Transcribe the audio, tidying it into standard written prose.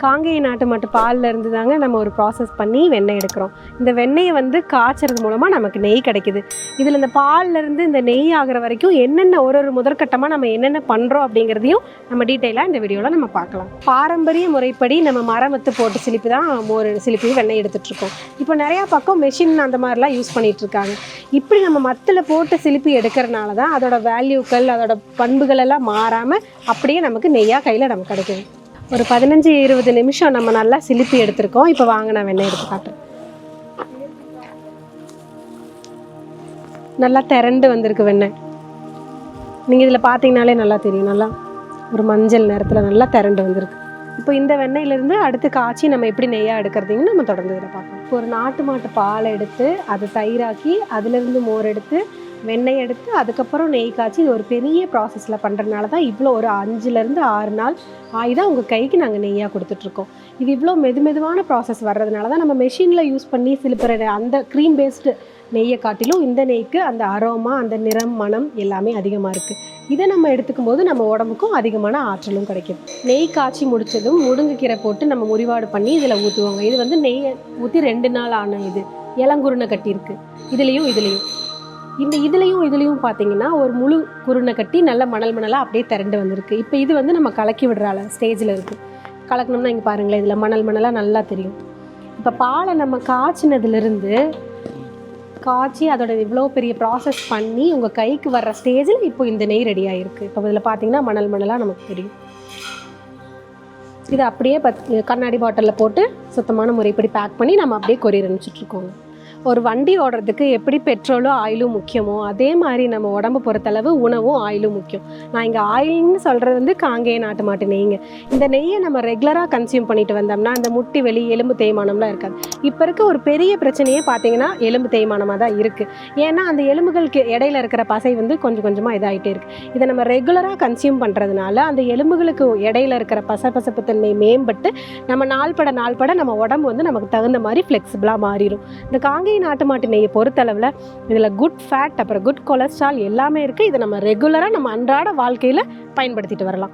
காங்கேய நாட்டு மாட்டு பாலில் இருந்து தாங்க நம்ம ஒரு ப்ராசஸ் பண்ணி வெண்ணெய் எடுக்கிறோம். இந்த வெண்ணெயை வந்து காய்ச்சறது மூலமாக நமக்கு நெய் கிடைக்குது. இதில் இந்த பால்லேருந்து இந்த நெய் ஆகிற வரைக்கும் என்னென்ன ஒரு முதற்கட்டமாக நம்ம என்னென்ன பண்ணுறோம் அப்படிங்கிறதையும் நம்ம டீட்டெயிலாக இந்த வீடியோவில் நம்ம பார்க்கலாம். பாரம்பரிய முறைப்படி நம்ம மரமத்து போட்டு சிலிப்பி தான் சிலிப்பி வெண்ணெய் எடுத்துகிட்ருக்கோம். இப்போ நிறையா பக்கம் மெஷின் அந்த மாதிரிலாம் யூஸ் பண்ணிகிட்ருக்காங்க. இப்படி நம்ம மத்தில் போட்டு சிலிப்பி எடுக்கிறனால தான் அதோட வேல்யூக்கள் அதோட பண்புகள் எல்லாம் மாறாமல் அப்படியே நமக்கு நெய்யாக கையில் நமக்கு கிடைக்குது. ஒரு 15-20 நிமிஷம் நம்ம நல்லா சிலிப்பி எடுத்திருக்கோம். இப்போ வாங்க நான் வெண்ணெய் எடுத்து காட்டுறேன். நல்லா திரண்டு வந்திருக்கு வெண்ணெய். நீங்கள் இதில் பார்த்தீங்கனாலே நல்லா தெரியும். நல்லா ஒரு மஞ்சள் நேரத்தில் நல்லா திரண்டு வந்திருக்கு. இப்போ இந்த வெண்ணெயிலேருந்து அடுத்து காய்ச்சி நம்ம எப்படி நெய்யாக எடுக்கிறதையும் நம்ம தொடர்ந்து இதில் பார்க்கலாம். இப்போ ஒரு நாட்டு மாட்டு பாலை எடுத்து அதை தயிராக்கி அதிலிருந்து மோர் எடுத்து வெண்ணெய் எடுத்து அதுக்கப்புறம் நெய் காய்ச்சி இது ஒரு பெரிய ப்ராசஸில் பண்ணுறதுனால தான் இவ்வளோ ஒரு 5-6 நாள் ஆகி தான் உங்கள் கைக்கு நாங்கள் நெய்யாக கொடுத்துட்ருக்கோம். இது இவ்வளோ மெதுவான ப்ராசஸ் வர்றதுனால தான் நம்ம மெஷினில் யூஸ் பண்ணி சிலிப்புற அந்த க்ரீம் பேஸ்டு நெய்யை காட்டிலும் இந்த நெய்க்கு அந்த அரோமா அந்த நிறம் மனம் எல்லாமே அதிகமாக இருக்குது. இதை நம்ம எடுத்துக்கும் போது நம்ம உடம்புக்கும் அதிகமான ஆற்றலும் கிடைக்கும். நெய் காய்ச்சி முடித்ததும் முருங்கைக்கீரை போட்டு நம்ம முறிவாடு பண்ணி இதில் ஊற்றுவாங்க. இது வந்து நெய்யை ஊற்றி 2 நாள் ஆன இது இளங்குருணை கட்டியிருக்கு. இதுலேயும் இதுலேயும் பார்த்தீங்கன்னா ஒரு முழு குருணை கட்டி நல்ல மணலாக அப்படியே திரண்டு வந்திருக்கு. இப்போ இது வந்து நம்ம கலக்கி விடுற ஸ்டேஜில் இருக்குது. கலக்கணும்னா இங்கே பாருங்களேன், இதில் மணலாக நல்லா தெரியும். இப்போ பாலை நம்ம காய்ச்சினதுலேருந்து காய்ச்சி அதோட இவ்வளோ பெரிய ப்ராசஸ் பண்ணி உங்கள் கைக்கு வர்ற ஸ்டேஜில் இப்போ இந்த நெய் ரெடி ஆகிருக்கு. இப்போ இதில் பார்த்தீங்கன்னா மணலாக நமக்கு தெரியும். இதை அப்படியே கண்ணாடி பாட்டிலில் போட்டு சுத்தமான முறைப்படி பேக் பண்ணி நம்ம அப்படியே கொரியர் அனுப்பிச்சிட்ருக்கோங்க. ஒரு வண்டி ஓடுறதுக்கு எப்படி பெட்ரோலும் ஆயிலும் முக்கியமோ அதே மாதிரி நம்ம உடம்பு பொறுத்தளவு உணவும் ஆயிலும் முக்கியம். நான் இங்கே ஆயில்னு சொல்கிறது வந்து காங்கேய நாட்டு மாட்டு நெய்ங்க. இந்த நெய்யை நம்ம ரெகுலராக கன்சியூம் பண்ணிட்டு வந்தோம்னா அந்த முட்டி வெளி எலும்பு தேய்மானம்லாம் இருக்காது. இப்போ இருக்க ஒரு பெரிய பிரச்சனையே பார்த்தீங்கன்னா எலும்பு தேய்மானமாக தான் இருக்குது. ஏன்னா அந்த எலும்புகளுக்கு இடையில இருக்கிற பசை வந்து கொஞ்சமாக இதாகிட்டே இருக்குது. இதை நம்ம ரெகுலராக கன்சியூம் பண்ணுறதுனால அந்த எலும்புகளுக்கு இடையில இருக்கிற பசப்பசப்பு தன்மை மேம்பட்டு நம்ம நாள்பட நம்ம உடம்பு வந்து நமக்கு தகுந்த மாதிரி ஃப்ளெக்சிபிளாக மாறிடும். இந்த காங்கேய நாட்டு மாட்டு நெய்யை பொறுத்தளவில் இதில் குட் ஃபேட் அப்புறம் குட் கொலஸ்ட்ரால் எல்லாமே இருக்குது. இதை நம்ம ரெகுலராக நம்ம அன்றாட வாழ்க்கையில் பயன்படுத்திட்டு வரலாம்.